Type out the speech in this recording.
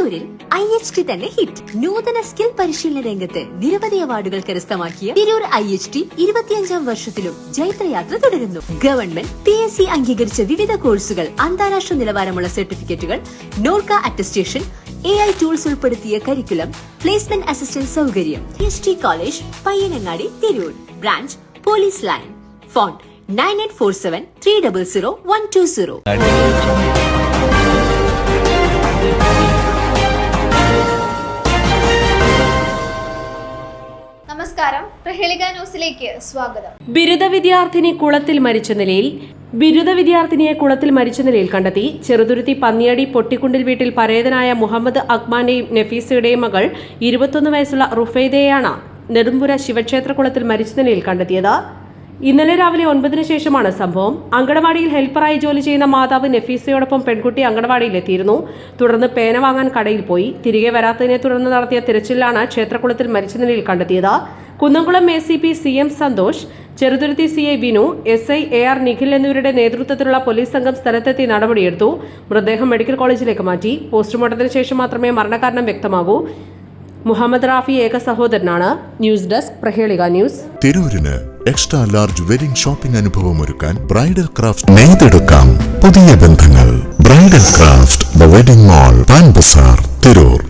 തിരൂരിൽ IHT തന്നെ hit. നൂതന സ്കിൽ പരിശീലന രംഗത്ത് നിരവധി അവാർഡുകൾ കരസ്ഥമാക്കിയ തിരൂർ IHT 25ാം വർഷത്തിലും ജൈത്രയാത്ര തുടരുന്നു. ഗവൺമെന്റ് PSC അംഗീകരിച്ച വിവിധ കോഴ്സുകൾ, അന്താരാഷ്ട്ര നിലവാരമുള്ള സർട്ടിഫിക്കറ്റുകൾ, നോർക്ക അറ്റസ്റ്റേഷൻ, AI ടൂൾസ് ഉൾപ്പെടുത്തിയ കരിക്കുലം, പ്ലേസ്മെന്റ് അസിസ്റ്റന്റ് സൗകര്യം. IHT college, Payyanangadi, Tirur. Branch police line. Phone 9847 300 120. നമസ്കാരം, പ്രഹേളിക ന്യൂസിലേക്ക് സ്വാഗതം. ബിരുദ വിദ്യാർത്ഥിനിയെ കുളത്തിൽ മരിച്ച നിലയിൽ കണ്ടെത്തി. ചെറുതുരുത്തി പന്നിയടി പൊട്ടിക്കുണ്ടിൽ വീട്ടിൽ പരേതനായ മുഹമ്മദ് അക്മാന്റെയും നഫീസയുടെയും മകൾ 21 വയസ്സുള്ള റുഫൈദയെയാണ് നെടുമ്പുര ശിവക്ഷേത്ര കുളത്തിൽ മരിച്ച നിലയിൽ കണ്ടെത്തിയത്. ഇന്നലെ രാവിലെ 9-ന് ശേഷമാണ് സംഭവം. അങ്കണവാടിയിൽ ഹെൽപ്പറായി ജോലി ചെയ്യുന്ന മാതാവ് നഫീസയോടൊപ്പം പെൺകുട്ടി അങ്കണവാടിയിലെത്തിയിരുന്നു. തുടർന്ന് പേന വാങ്ങാൻ കടയിൽ പോയി. തിരികെ വരാത്തതിനെ തുടർന്ന് നടത്തിയ തിരച്ചിലാണ് ക്ഷേത്രക്കുളത്തിൽ മരിച്ച നിലയിൽ കണ്ടെത്തിയത്. Kunnamkulam ACP CM Santhosh, Cheruthuruthy CI Vinu, SI AR Nikhil എന്നിവരുടെ നേതൃത്വത്തിലുള്ള പോലീസ് സംഘം സ്ഥലത്തെത്തി നടപടിയെടുത്തു. മൃതദേഹം മെഡിക്കൽ കോളേജിലേക്ക് മാറ്റി. പോസ്റ്റ്മോർട്ടത്തിന് ശേഷം മാത്രമേ മരണകാരണം വ്യക്തമാകൂ. മുഹമ്മദ് റാഫി ഏക സഹോദരനാണ്. ന്യൂസ് ഡെസ്ക്, പ്രഹേളിക ന്യൂസ്. തിരൂരിന് എക്സ്ട്രാ ലാർജ് വെഡിംഗ് ഷോപ്പിംഗ് അനുഭവം ഒരുക്കാൻ ബ്രൈഡൽ ക്രാഫ്റ്റ് നെയ്തെടുക്കാം പുതിയ ബന്ധങ്ങൾ. Bridal craft the wedding mall, Pan Bazar, Tirur.